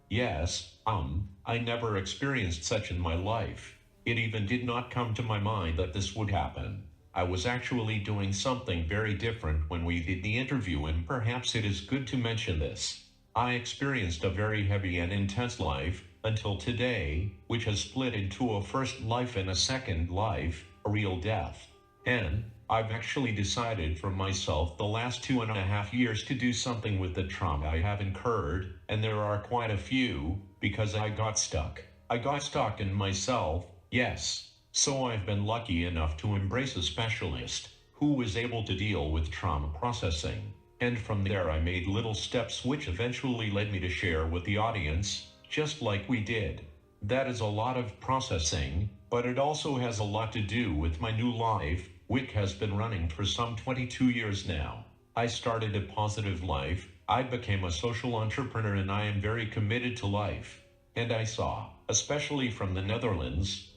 Yes, I never experienced such in my life. It even did not come to my mind that this would happen. I was actually doing something very different when we did the interview, and perhaps it is good to mention this. I experienced a very heavy and intense life until today, which has split into a first life and a second life, a real death. And I've actually decided for myself the last 2.5 years to do something with the trauma I have incurred, and there are quite a few, because I got stuck. I got stuck in myself, yes. So I've been lucky enough to embrace a specialist who was able to deal with trauma processing. And from there I made little steps which eventually led me to share with the audience, just like we did. That is a lot of processing, but it also has a lot to do with my new life, which has been running for some 22 years now. I started a positive life, I became a social entrepreneur, and I am very committed to life. And I saw, especially from the Netherlands,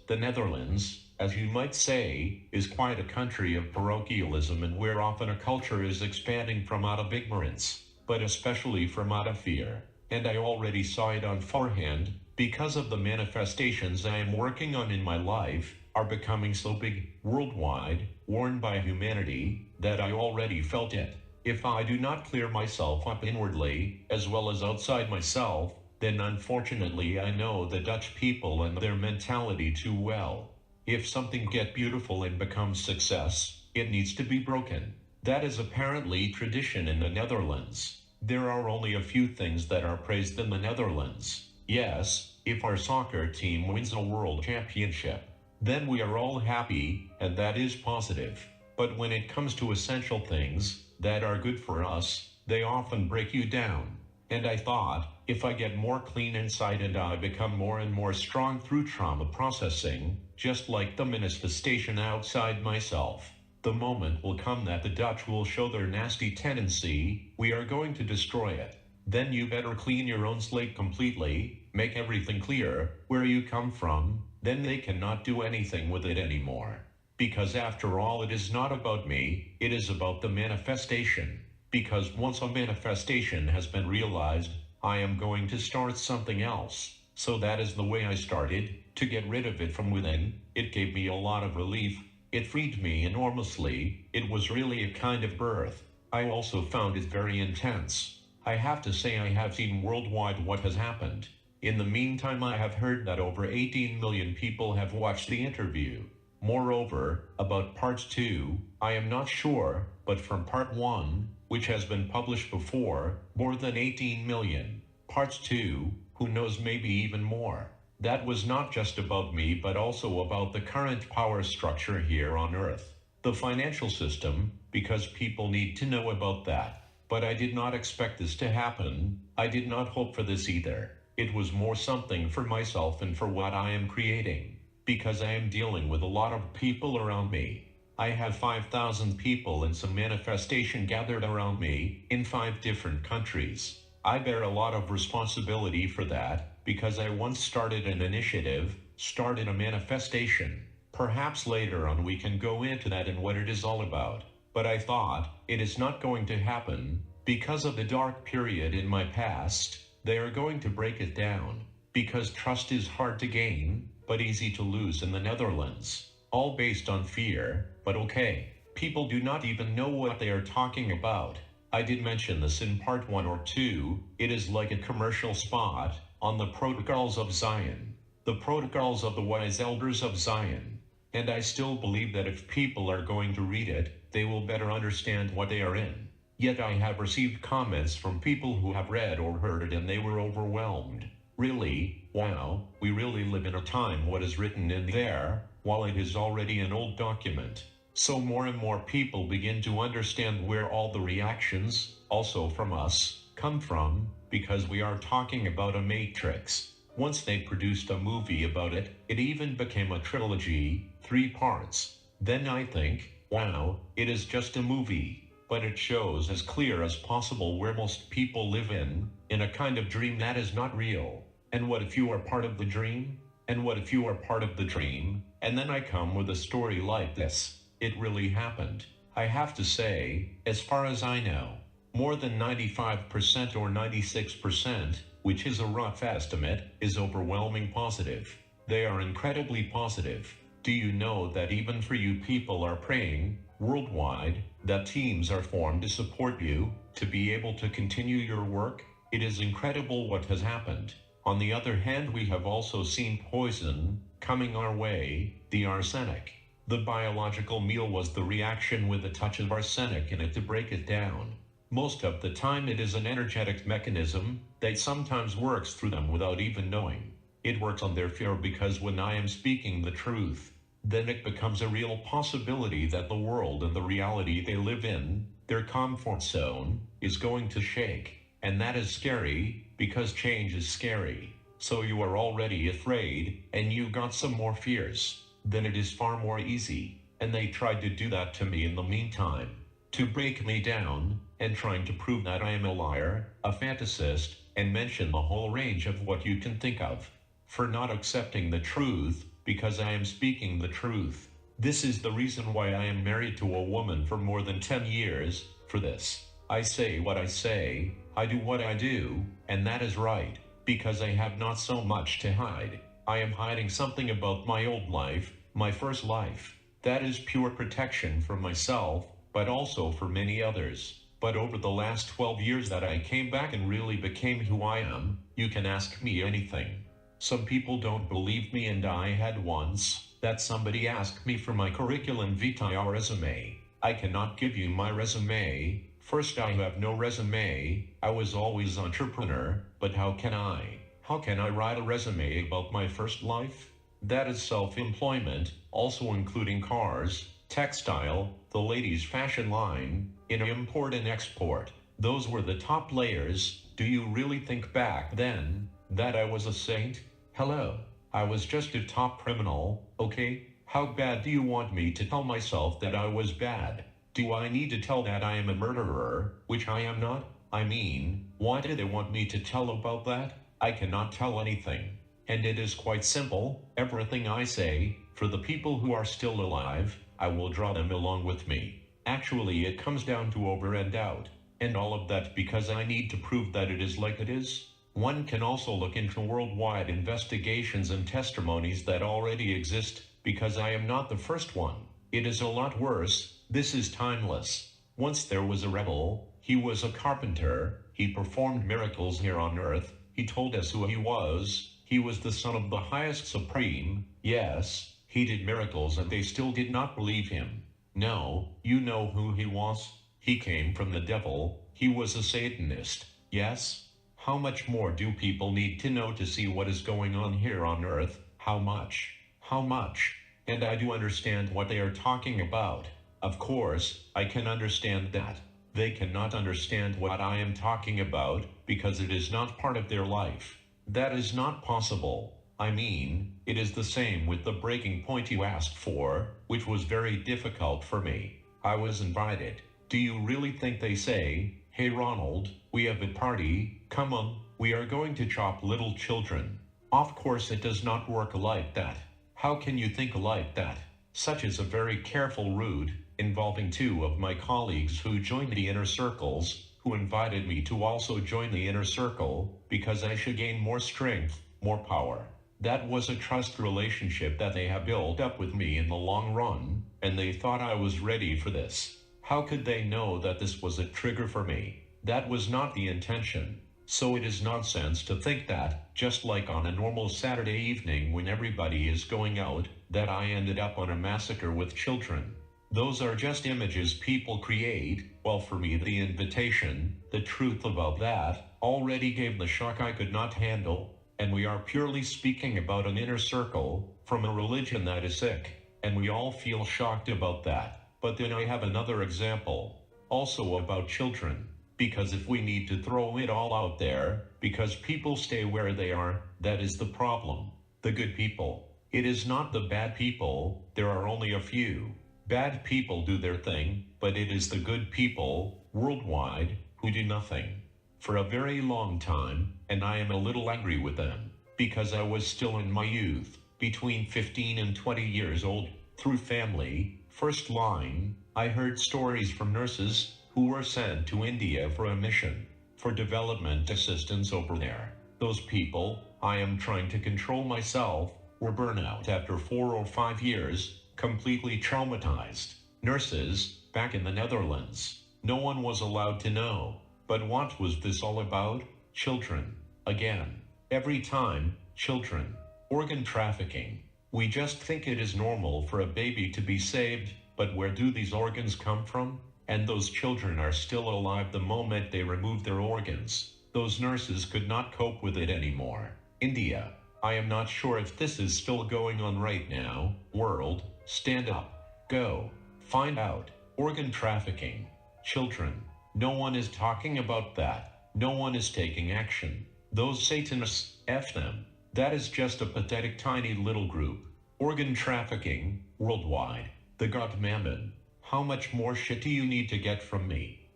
as you might say, is quite a country of parochialism, and where often a culture is expanding from out of ignorance, but especially from out of fear. And I already saw it on forehand, because of the manifestations I am working on in my life, are becoming so big, worldwide, worn by humanity, that I already felt it. If I do not clear myself up inwardly, as well as outside myself, then unfortunately I know the Dutch people and their mentality too well. If something gets beautiful and becomes success, it needs to be broken. That is apparently tradition in the Netherlands. There are only a few things that are praised in the Netherlands. Yes, if our soccer team wins a world championship, then we are all happy, and that is positive. But when it comes to essential things that are good for us, they often break you down. And I thought, if I get more clean inside and I become more and more strong through trauma processing, just like the manifestation outside myself, the moment will come that the Dutch will show their nasty tendency, we are going to destroy it. Then you better clean your own slate completely, make everything clear, where you come from, then they cannot do anything with it anymore. Because after all, it is not about me, it is about the manifestation. Because once a manifestation has been realized, I am going to start something else. So that is the way I started, to get rid of it from within. It gave me a lot of relief. It freed me enormously. It was really a kind of birth. I also found it very intense. I have to say I have seen worldwide what has happened. In the meantime, I have heard that over 18 million people have watched the interview. Moreover, about part 2, I am not sure, but from part 1, which has been published before, more than 18 million. Part 2, who knows, maybe even more. That was not just about me, but also about the current power structure here on Earth. The financial system, because people need to know about that. But I did not expect this to happen. I did not hope for this either. It was more something for myself and for what I am creating. Because I am dealing with a lot of people around me. I have 5,000 people and some manifestation gathered around me in 5 different countries. I bear a lot of responsibility for that, because I once started an initiative, started a manifestation. Perhaps later on we can go into that and what it is all about. But I thought, it is not going to happen, because of the dark period in my past. They are going to break it down, because trust is hard to gain, but easy to lose in the Netherlands. All based on fear, but okay. People do not even know what they are talking about. I did mention this in part 1 or 2, it is like a commercial spot, on the protocols of Zion. The protocols of the wise elders of Zion. And I still believe that if people are going to read it, they will better understand what they are in. Yet I have received comments from people who have read or heard it and they were overwhelmed. Really, wow, we really live in a time what is written in there, while it is already an old document. So more and more people begin to understand where all the reactions, also from us, come from, because we are talking about a matrix. Once they produced a movie about it, it even became a trilogy, 3 parts. Then I think, wow, it is just a movie. But it shows as clear as possible where most people live in a kind of dream that is not real. And what if you are part of the dream? And what if you are part of the dream? And then I come with a story like this. It really happened. I have to say, as far as I know, more than 95% or 96% which is a rough estimate, is overwhelming positive. They are incredibly positive. Do you know that even for you people are praying, worldwide, that teams are formed to support you, to be able to continue your work? It is incredible what has happened. On the other hand, we have also seen poison coming our way, the arsenic. The biological meal was the reaction with a touch of arsenic in it to break it down. Most of the time it is an energetic mechanism that sometimes works through them without even knowing. It works on their fear because when I am speaking the truth, then it becomes a real possibility that the world and the reality they live in, their comfort zone, is going to shake. And that is scary, because change is scary. So you are already afraid, and you got some more fears. Then it is far more easy. And they tried to do that to me in the meantime, to break me down, and trying to prove that I am a liar, a fantasist, and mention the whole range of what you can think of. For not accepting the truth, because I am speaking the truth. This is the reason why I am married to a woman for more than 10 years, for this. I say what I say, I do what I do, and that is right, because I have not so much to hide. I am hiding something about my old life, my first life. That is pure protection for myself, but also for many others. But over the last 12 years that I came back and really became who I am, you can ask me anything. Some people don't believe me, and I had once that somebody asked me for my curriculum vitae or resume. I cannot give you my resume. First, I have no resume. I was always entrepreneur, but how can I write a resume about my first life? That is self-employment, also including cars, textile, the ladies' fashion line, in import and export. Those were the top layers. Do you really think back then that I was a saint? Hello, I was just a top criminal, okay? How bad do you want me to tell myself that I was bad? Do I need to tell that I am a murderer, which I am not? I mean, why do they want me to tell about that? I cannot tell anything. And it is quite simple. Everything I say, for the people who are still alive, I will draw them along with me. Actually, it comes down to over and out. And all of that because I need to prove that it is like it is. One can also look into worldwide investigations and testimonies that already exist, because I am not the first one. It is a lot worse. This is timeless. Once there was a rebel. He was a carpenter. He performed miracles here on earth. He told us who he was. He was the son of the highest supreme. Yes, he did miracles and they still did not believe him. No, you know who he was. He came from the devil. He was a Satanist. Yes? How much more do people need to know to see what is going on here on earth? How much? How much? And I do understand what they are talking about. Of course, I can understand that. They cannot understand what I am talking about, because it is not part of their life. That is not possible. I mean, it is the same with the breaking point you asked for, which was very difficult for me. I was invited. Do you really think they say, "Hey Ronald, we have a party, come on, we are going to chop little children"? Of course it does not work like that. How can you think like that? Such is a very careful route, involving two of my colleagues who joined the inner circles, who invited me to also join the inner circle, because I should gain more strength, more power. That was a trust relationship that they have built up with me in the long run, and they thought I was ready for this. How could they know that this was a trigger for me? That was not the intention. So it is nonsense to think that, just like on a normal Saturday evening when everybody is going out, that I ended up on a massacre with children. Those are just images people create, while for me the invitation, the truth about that, already gave the shock I could not handle. And we are purely speaking about an inner circle, from a religion that is sick, and we all feel shocked about that. But then I have another example, also about children, because if we need to throw it all out there, because people stay where they are, that is the problem. The good people. It is not the bad people, there are only a few. Bad people do their thing, but it is the good people, worldwide, who do nothing. For a very long time, and I am a little angry with them, because I was still in my youth, between 15 and 20 years old, through family, first line, I heard stories from nurses who were sent to India for a mission, for development assistance over there. Those people, I am trying to control myself, were burnout after 4 or 5 years, completely traumatized. Nurses, back in the Netherlands. No one was allowed to know. But what was this all about? Children. Again. Every time, children. Organ trafficking. We just think it is normal for a baby to be saved, but where do these organs come from? And those children are still alive the moment they remove their organs. Those nurses could not cope with it anymore. India. I am not sure if this is still going on right now. World, stand up. Go. Find out. Organ trafficking. Children. No one is talking about that. No one is taking action. Those Satanists, F them. That is just a pathetic tiny little group. Organ trafficking, worldwide. The god Mammon. How much more shit do you need to get from me?